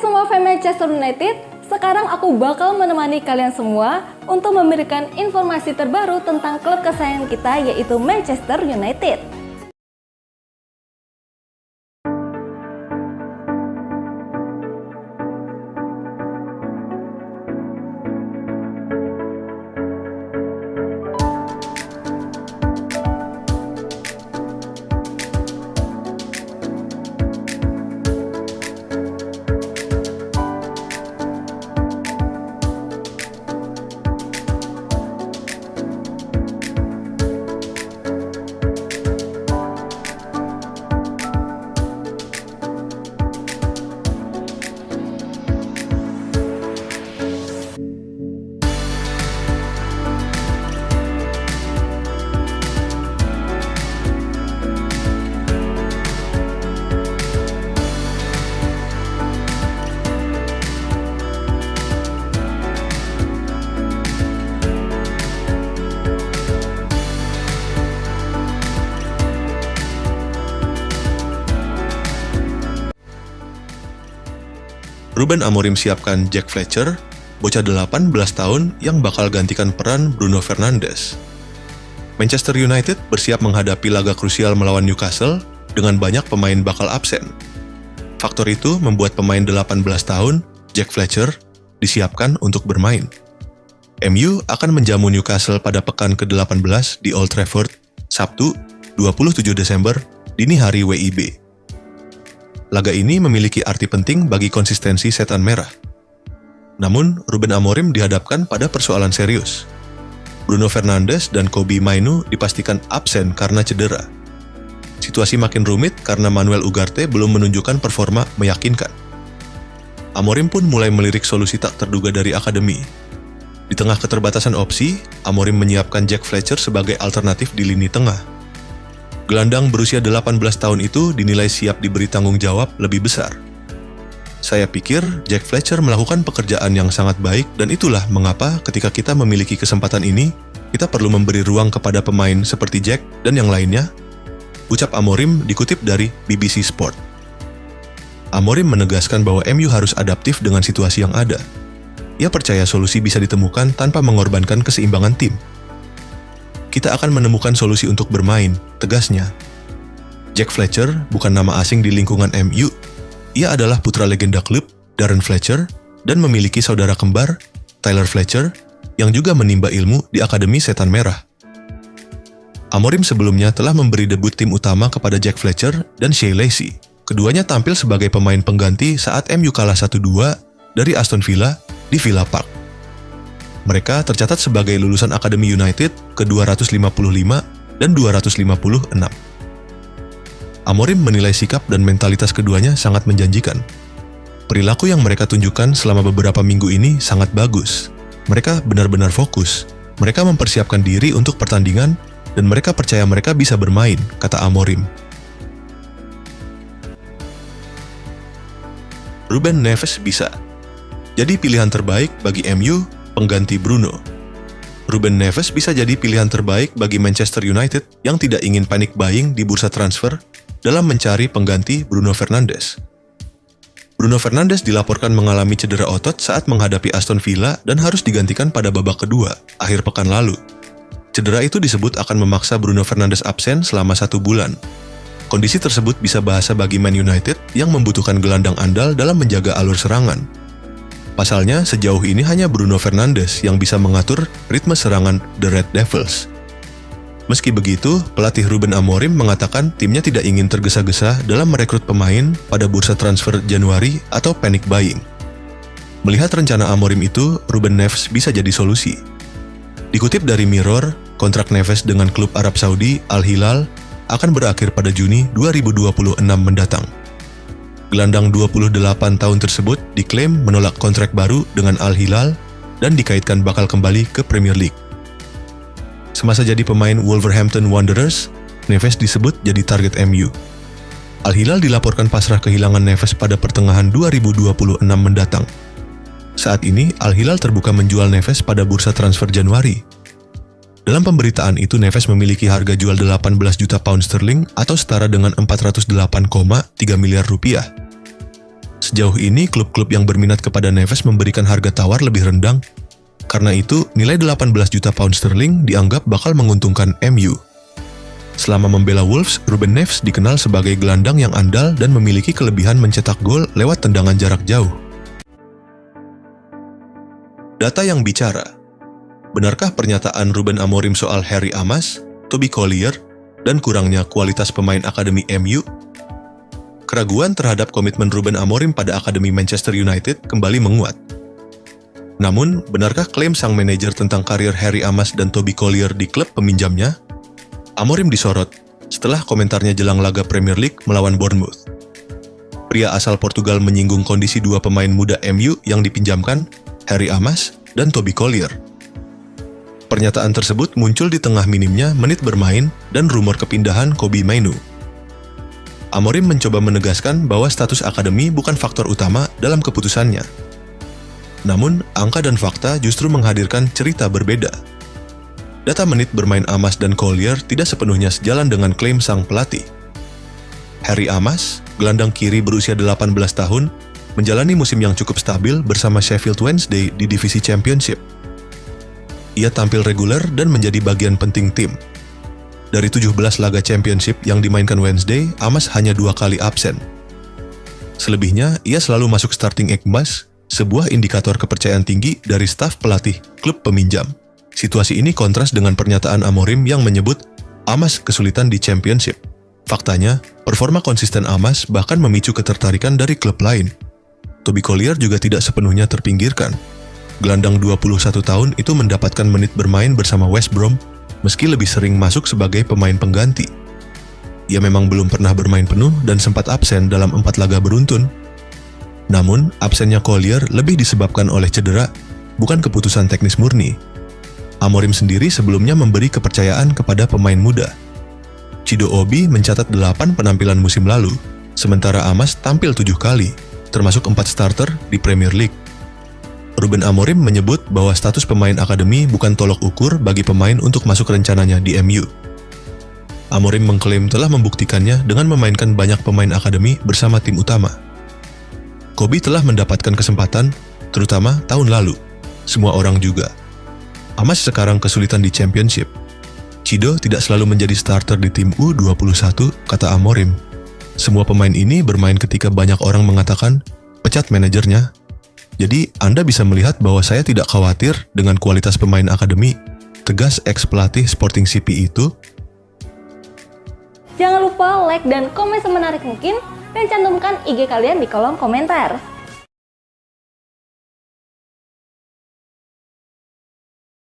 semua fans Manchester United, sekarang aku bakal menemani kalian semua untuk memberikan informasi terbaru tentang klub kesayangan kita yaitu Manchester United. Ruben Amorim siapkan Jack Fletcher, bocah 18 tahun yang bakal gantikan peran Bruno Fernandes. Manchester United bersiap menghadapi laga krusial melawan Newcastle dengan banyak pemain bakal absen. Faktor itu membuat pemain 18 tahun, Jack Fletcher, disiapkan untuk bermain. MU akan menjamu Newcastle pada pekan ke-18 di Old Trafford, Sabtu, 27 Desember, dini hari WIB. Laga ini memiliki arti penting bagi konsistensi setan merah. Namun, Ruben Amorim dihadapkan pada persoalan serius. Bruno Fernandes dan Kobbie Mainoo dipastikan absen karena cedera. Situasi makin rumit karena Manuel Ugarte belum menunjukkan performa meyakinkan. Amorim pun mulai melirik solusi tak terduga dari akademi. Di tengah keterbatasan opsi, Amorim menyiapkan Jack Fletcher sebagai alternatif di lini tengah. Gelandang berusia 18 tahun itu dinilai siap diberi tanggung jawab lebih besar. Saya pikir Jack Fletcher melakukan pekerjaan yang sangat baik dan itulah mengapa ketika kita memiliki kesempatan ini, kita perlu memberi ruang kepada pemain seperti Jack dan yang lainnya, ucap Amorim dikutip dari BBC Sport. Amorim menegaskan bahwa MU harus adaptif dengan situasi yang ada. Ia percaya solusi bisa ditemukan tanpa mengorbankan keseimbangan tim. Kita akan menemukan solusi untuk bermain, tegasnya. Jack Fletcher bukan nama asing di lingkungan MU. Ia adalah putra legenda klub, Darren Fletcher, dan memiliki saudara kembar, Tyler Fletcher, yang juga menimba ilmu di Akademi Setan Merah. Amorim sebelumnya telah memberi debut tim utama kepada Jack Fletcher dan Shea Lacey. Keduanya tampil sebagai pemain pengganti saat MU kalah 1-2 dari Aston Villa di Villa Park. Mereka tercatat sebagai lulusan Akademi United ke-255 dan 256. Amorim menilai sikap dan mentalitas keduanya sangat menjanjikan. Perilaku yang mereka tunjukkan selama beberapa minggu ini sangat bagus. Mereka benar-benar fokus. Mereka mempersiapkan diri untuk pertandingan dan mereka percaya mereka bisa bermain, kata Amorim. Ruben Neves bisa jadi pilihan terbaik bagi MU pengganti Bruno. Ruben Neves bisa jadi pilihan terbaik bagi Manchester United yang tidak ingin panic buying di bursa transfer dalam mencari pengganti Bruno Fernandes. Bruno Fernandes dilaporkan mengalami cedera otot saat menghadapi Aston Villa dan harus digantikan pada babak kedua, akhir pekan lalu. Cedera itu disebut akan memaksa Bruno Fernandes absen selama 1 bulan. Kondisi tersebut bisa bahaya bagi Man United yang membutuhkan gelandang andal dalam menjaga alur serangan. Pasalnya, sejauh ini hanya Bruno Fernandes yang bisa mengatur ritme serangan The Red Devils. Meski begitu, pelatih Ruben Amorim mengatakan timnya tidak ingin tergesa-gesa dalam merekrut pemain pada bursa transfer Januari atau panic buying. Melihat rencana Amorim itu, Ruben Neves bisa jadi solusi. Dikutip dari Mirror, kontrak Neves dengan klub Arab Saudi Al Hilal akan berakhir pada Juni 2026 mendatang. Gelandang 28 tahun tersebut diklaim menolak kontrak baru dengan Al Hilal dan dikaitkan bakal kembali ke Premier League. Semasa jadi pemain Wolverhampton Wanderers, Neves disebut jadi target MU. Al Hilal dilaporkan pasrah kehilangan Neves pada pertengahan 2026 mendatang. Saat ini, Al Hilal terbuka menjual Neves pada bursa transfer Januari. Dalam pemberitaan itu, Neves memiliki harga jual 18 juta pound sterling atau setara dengan 408,3 miliar rupiah. Sejauh ini, klub-klub yang berminat kepada Neves memberikan harga tawar lebih rendah. Karena itu, nilai 18 juta pound sterling dianggap bakal menguntungkan MU. Selama membela Wolves, Ruben Neves dikenal sebagai gelandang yang andal dan memiliki kelebihan mencetak gol lewat tendangan jarak jauh. Data yang bicara. Benarkah pernyataan Ruben Amorim soal Harry Amas, Toby Collier, dan kurangnya kualitas pemain akademi MU? Keraguan terhadap komitmen Ruben Amorim pada akademi Manchester United kembali menguat. Namun, benarkah klaim sang manajer tentang karir Harry Amas dan Toby Collier di klub peminjamnya? Amorim disorot setelah komentarnya jelang laga Premier League melawan Bournemouth. Pria asal Portugal menyinggung kondisi dua pemain muda MU yang dipinjamkan, Harry Amas dan Toby Collier. Pernyataan tersebut muncul di tengah minimnya menit bermain dan rumor kepindahan Kobbie Mainoo. Amorim mencoba menegaskan bahwa status akademi bukan faktor utama dalam keputusannya. Namun, angka dan fakta justru menghadirkan cerita berbeda. Data menit bermain Amas dan Collier tidak sepenuhnya sejalan dengan klaim sang pelatih. Harry Amas, gelandang kiri berusia 18 tahun, menjalani musim yang cukup stabil bersama Sheffield Wednesday di divisi Championship. Ia tampil reguler dan menjadi bagian penting tim. Dari 17 laga Championship yang dimainkan Wednesday, Amas hanya 2 kali absen. Selebihnya, ia selalu masuk starting 11, sebuah indikator kepercayaan tinggi dari staf pelatih klub peminjam. Situasi ini kontras dengan pernyataan Amorim yang menyebut Amas kesulitan di Championship. Faktanya, performa konsisten Amas bahkan memicu ketertarikan dari klub lain. Toby Collier juga tidak sepenuhnya terpinggirkan. Gelandang 21 tahun itu mendapatkan menit bermain bersama West Brom, meski lebih sering masuk sebagai pemain pengganti. Ia memang belum pernah bermain penuh dan sempat absen dalam 4 laga beruntun. Namun, absennya Collier lebih disebabkan oleh cedera, bukan keputusan teknis murni. Amorim sendiri sebelumnya memberi kepercayaan kepada pemain muda. Chido Obi mencatat 8 penampilan musim lalu, sementara Amas tampil 7 kali, termasuk 4 starter di Premier League. Ruben Amorim menyebut bahwa status pemain akademi bukan tolok ukur bagi pemain untuk masuk rencananya di MU. Amorim mengklaim telah membuktikannya dengan memainkan banyak pemain akademi bersama tim utama. Kobbie telah mendapatkan kesempatan, terutama tahun lalu. Semua orang juga. Amas sekarang kesulitan di Championship. Chido tidak selalu menjadi starter di tim U21, kata Amorim. Semua pemain ini bermain ketika banyak orang mengatakan, pecat manajernya. Jadi, Anda bisa melihat bahwa saya tidak khawatir dengan kualitas pemain akademi, tegas ex-pelatih Sporting CP itu. Jangan lupa like dan komen semenarik mungkin, dan cantumkan IG kalian di kolom komentar.